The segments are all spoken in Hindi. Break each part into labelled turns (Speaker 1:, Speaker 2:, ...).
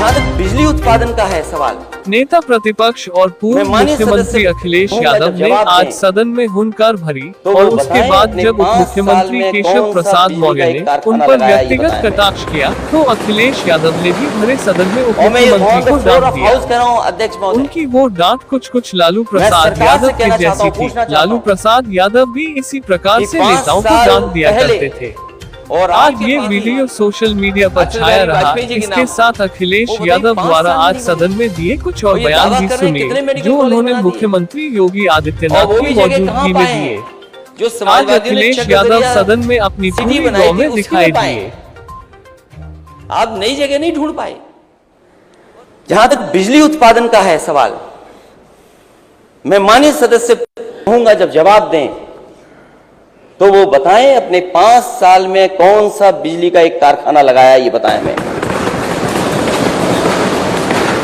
Speaker 1: जहाँ तक बिजली उत्पादन का है सवाल,
Speaker 2: नेता प्रतिपक्ष और पूर्व मुख्यमंत्री अखिलेश यादव ने आज सदन में हुंकार भरी और उसके बाद जब उप मुख्यमंत्री केशव प्रसाद मौर्य ने उन पर व्यक्तिगत कटाक्ष किया तो अखिलेश यादव ने भी भरे सदन में उप मुख्यमंत्री को डांट दिया। उनकी वो डांट कुछ लालू प्रसाद यादव की जैसी थी। लालू प्रसाद यादव भी इसी प्रकार से नेताओं को डांट दिया करते थे और आज ये वीडियो सोशल मीडिया पर छाया रहा। इसके साथ अखिलेश यादव द्वारा आज सदन में दिए कुछ और बयान भी सुनिए जो उन्होंने मुख्यमंत्री योगी आदित्यनाथ की मौजूदगी में दिए। आज अखिलेश यादव सदन में अपनी पूरी गौ में दिखाई दिए।
Speaker 1: आप नई जगह नहीं ढूंढ पाए। जहां तक बिजली उत्पादन का है सवाल, मैं माननीय सदस्य कहूंगा जब जवाब दें तो वो बताएं अपने 5 साल में कौन सा बिजली का एक कारखाना लगाया, ये बताएं मैं।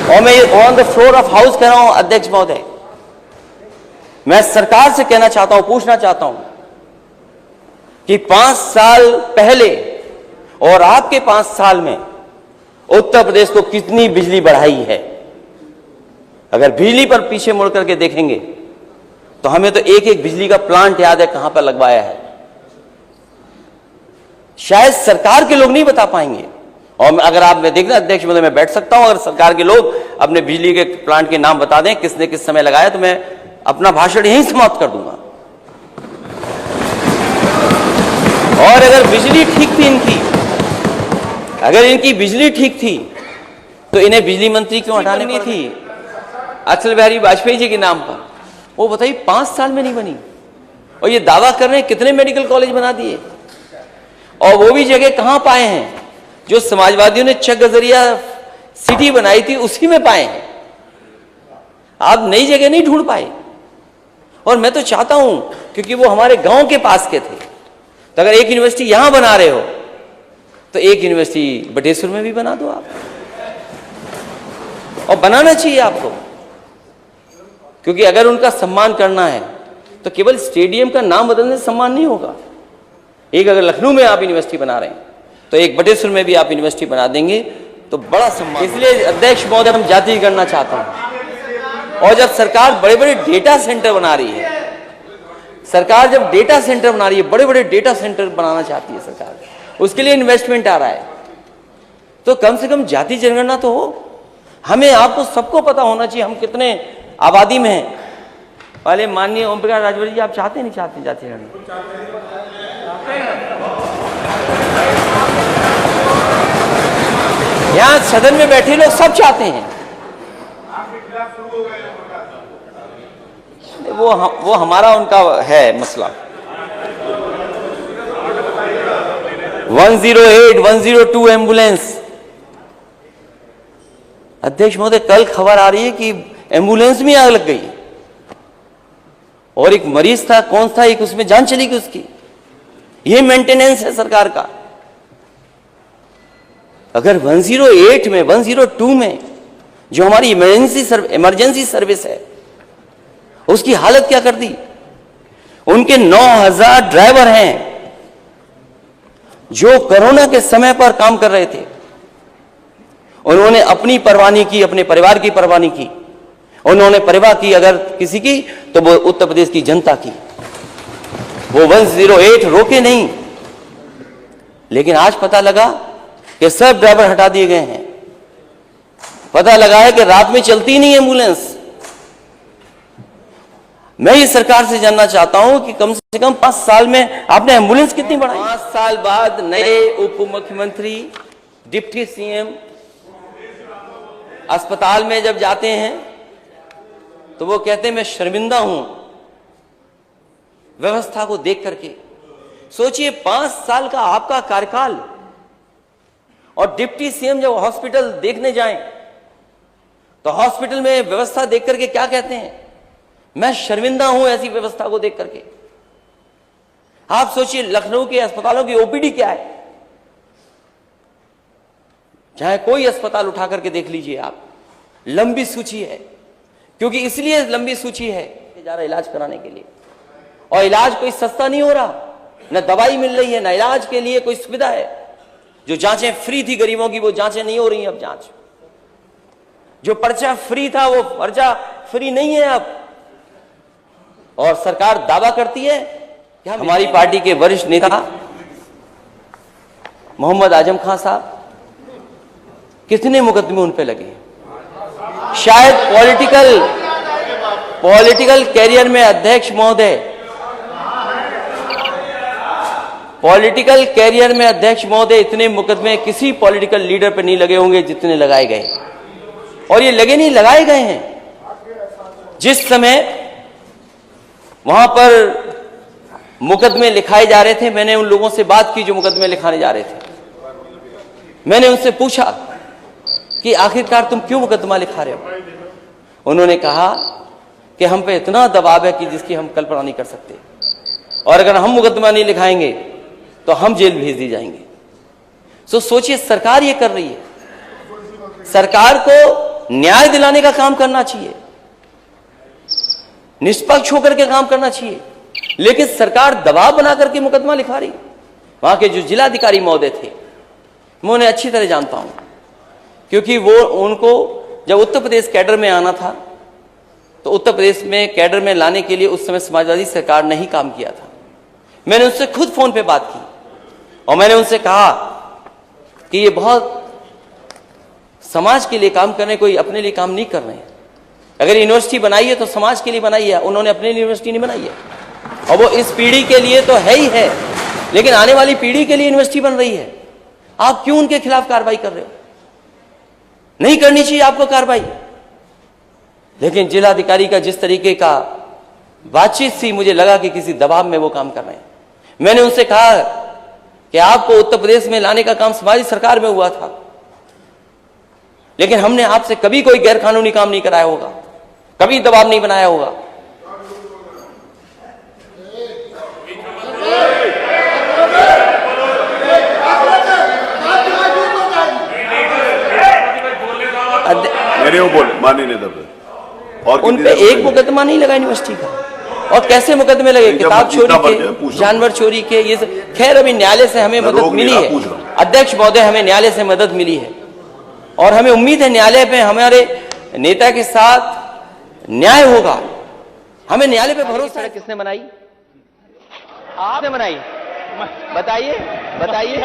Speaker 1: और मैं on the floor of house कह रहा हूं अध्यक्ष महोदय, मैं सरकार से कहना चाहता हूं, पूछना चाहता हूं कि 5 साल पहले और आपके 5 साल में उत्तर प्रदेश को कितनी बिजली बढ़ाई है। अगर बिजली पर पीछे मुड़ करके देखेंगे तो हमें तो एक बिजली का प्लांट याद है कहां पर लगवाया है। शायद सरकार के लोग नहीं बता पाएंगे। और अगर आप देखना अध्यक्ष महोदय, मैं बैठ सकता हूं, अगर सरकार के लोग अपने बिजली के प्लांट के नाम बता दें किसने किस समय लगाया तो मैं अपना भाषण यहीं समाप्त कर दूंगा। और अगर बिजली ठीक थी इनकी, अगर इनकी बिजली ठीक थी तो इन्हें बिजली मंत्री क्यों हटाने नहीं थी अटल बिहारी वाजपेयी जी के नाम पर? वो बताइए 5 साल में नहीं बनी और ये दावा कर रहे हैं कितने मेडिकल कॉलेज बना दिए। और वो भी जगह कहां पाए हैं जो समाजवादियों ने चक गजरिया सिटी बनाई थी उसी में पाए हैं। आप नई जगह नहीं ढूंढ पाए। और मैं तो चाहता हूं क्योंकि वो हमारे गांव के पास के थे, तो अगर एक यूनिवर्सिटी यहां बना रहे हो तो एक यूनिवर्सिटी बटेश्वर में भी बना दो आप, और बनाना चाहिए आपको। क्योंकि अगर उनका सम्मान करना है तो केवल स्टेडियम का नाम बदलने से सम्मान नहीं होगा। एक अगर लखनऊ में आप यूनिवर्सिटी बना रहे हैं तो एक बटेश्वर में भी आप यूनिवर्सिटी बना देंगे तो बड़ा सम्मान। इसलिए अध्यक्ष महोदय हम जाति करना चाहता हूं। और जब सरकार बड़े बड़े डेटा सेंटर बना रही है, सरकार जब डेटा सेंटर बना रही है, बड़े बड़े डेटा सेंटर बनाना चाहती है सरकार, उसके लिए इन्वेस्टमेंट आ रहा है, तो कम से कम जाति जनगणना तो हो। हमें आपको सबको पता होना चाहिए हम कितने आबादी में हैं। पहले माननीय ओम प्रकाश राजभर जी, आप चाहते नहीं चाहते जाति जनगणना? यहां सदन में बैठे लोग सब चाहते हैं। वो हमारा उनका है मसला। 108, 102 एम्बुलेंस। अध्यक्ष महोदय, कल खबर आ रही है कि एम्बुलेंस में आग लग गई और एक मरीज था, कौन था, एक उसमें जान चली गई उसकी। ये मेंटेनेंस है सरकार का। अगर 108 में, 102 में जो हमारी इमरजेंसी सर्विस है उसकी हालत क्या कर दी। उनके 9000 ड्राइवर हैं जो कोरोना के समय पर काम कर रहे थे। उन्होंने अपनी परवाह नहीं की, अपने परिवार की परवाह नहीं की। उन्होंने परवाह की अगर किसी की तो वो उत्तर प्रदेश की जनता की। वो 108 रोके नहीं, लेकिन आज पता लगा कि सब ड्राइवर हटा दिए गए हैं। पता लगा है कि रात में चलती नहीं एम्बुलेंस। मैं ये सरकार से जानना चाहता हूं कि कम से कम 5 साल में आपने एम्बुलेंस कितनी बढ़ाई? 5 साल बाद नए उप मुख्यमंत्री, डिप्टी सीएम अस्पताल में जब जाते हैं तो वो कहते हैं मैं शर्मिंदा हूं व्यवस्था को देख करके। सोचिए 5 साल का आपका कार्यकाल, और डिप्टी सीएम जब हॉस्पिटल देखने जाएं तो हॉस्पिटल में व्यवस्था देख करके क्या कहते हैं? मैं शर्मिंदा हूं ऐसी व्यवस्था को देख करके। आप सोचिए लखनऊ के अस्पतालों की ओपीडी क्या है। चाहे कोई अस्पताल उठा करके देख लीजिए आप, लंबी सूची है। क्योंकि इसलिए लंबी सूची है जा रहा इलाज कराने के लिए, और इलाज कोई सस्ता नहीं हो रहा, न दवाई मिल रही है, न इलाज के लिए कोई सुविधा है। जो जांचें फ्री थी गरीबों की वो जांचें नहीं हो रही हैं अब जांच। जो पर्चा फ्री था वो पर्चा फ्री नहीं है अब। और सरकार दावा करती है कि हमारी पार्टी के वरिष्ठ नेता मोहम्मद आजम खान साहब, कितने मुकदमे उन पे लगे। शायद पॉलिटिकल कैरियर में अध्यक्ष महोदय, पॉलिटिकल कैरियर में अध्यक्ष महोदय इतने मुकदमे किसी पॉलिटिकल लीडर पे नहीं लगे होंगे जितने लगाए गए। और ये लगे नहीं, लगाए गए हैं। जिस समय वहां पर मुकदमे लिखाए जा रहे थे, मैंने उन लोगों से बात की जो मुकदमे लिखाने जा रहे थे। मैंने उनसे पूछा कि आखिरकार तुम क्यों मुकदमा लिखा रहे हो। उन्होंने कहा कि हम पे इतना दबाव है कि जिसकी हम कल्पना नहीं कर सकते, और अगर हम मुकदमा नहीं लिखाएंगे तो हम जेल भेज दी जाएंगे। सो सोचिए, सरकार ये कर रही है। सरकार को न्याय दिलाने का काम करना चाहिए, निष्पक्ष होकर के काम करना चाहिए, लेकिन सरकार दबाव बना करके मुकदमा लिखा रही। वहां के जो जिलाधिकारी महोदय थे, मैं उन्हें अच्छी तरह जानता हूं, क्योंकि वो उनको जब उत्तर प्रदेश कैडर में आना था तो उत्तर प्रदेश में कैडर में लाने के लिए उस समय समाजवादी सरकार ने ही काम किया था। मैंने उनसे खुद फोन पे बात की और मैंने उनसे कहा कि ये बहुत समाज के लिए काम कर रहे हैं, कोई अपने लिए काम नहीं कर रहे हैं। अगर यूनिवर्सिटी बनाई है तो समाज के लिए बनाई है, उन्होंने अपने लिए यूनिवर्सिटी नहीं बनाई है। और वो इस पीढ़ी के लिए तो है ही है, लेकिन आने वाली पीढ़ी के लिए यूनिवर्सिटी बन रही है। आप क्यों उनके खिलाफ कार्रवाई कर रहे हो? नहीं करनी चाहिए आपको कार्रवाई। लेकिन जिलाधिकारी का जिस तरीके का बातचीत थी, मुझे लगा कि किसी दबाव में वो काम कर रहे हैं। मैंने उनसे कहा कि आपको उत्तर प्रदेश में लाने का काम समाजी सरकार में हुआ था, लेकिन हमने आपसे कभी कोई गैर कानूनी काम नहीं कराया होगा, कभी दबाव नहीं बनाया होगा। और उन पे एक मुकदमा नहीं लगा यूनिवर्सिटी का। और कैसे मुकदमे लगे? किताब चोरी के, जानवर चोरी के, ये खैर अभी न्यायालय से हमें मदद मिली है। अध्यक्ष महोदय, हमें न्यायालय से मदद मिली है और हमें उम्मीद है न्यायालय पे हमारे नेता के साथ न्याय होगा। हमें न्यायालय पे भरोसा है। किसने बनाई? आपने बनाई? बताइए बताइए।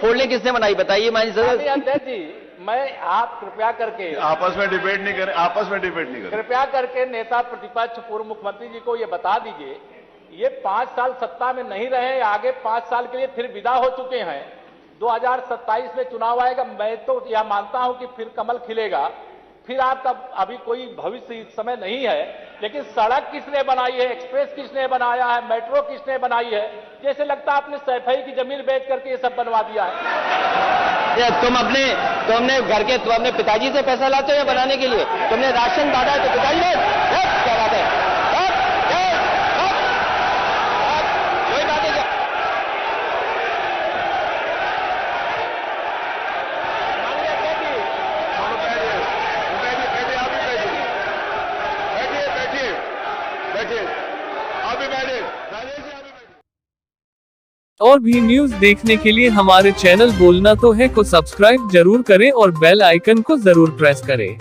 Speaker 1: फोर लेन किसने बनाई? बताइए माननीय सदस्य।
Speaker 3: मैं आप कृपया करके
Speaker 4: आपस में डिबेट नहीं करें।
Speaker 3: कृपया करके नेता प्रतिपक्ष पूर्व मुख्यमंत्री जी को ये बता दीजिए, ये 5 साल सत्ता में नहीं रहे, आगे 5 साल के लिए फिर विदा हो चुके हैं। 2027 में चुनाव आएगा, मैं तो यह मानता हूं कि फिर कमल खिलेगा, फिर आपका अभी कोई भविष्य इस समय नहीं है। लेकिन सड़क किसने बनाई है, एक्सप्रेस किसने बनाया है, मेट्रो किसने बनाई है? जैसे लगता है आपने सैफई की जमीन बेच करके ये सब बनवा दिया है।
Speaker 1: तुम अपने पिताजी से पैसा लाते हो या बनाने के लिए? तुमने राशन बांटा है तो पिताजी ने क्या बात है? कोई बात है क्या?
Speaker 2: और भी न्यूज़ देखने के लिए हमारे चैनल बोलना तो है को सब्सक्राइब जरूर करें और बेल आइकन को जरूर प्रेस करें।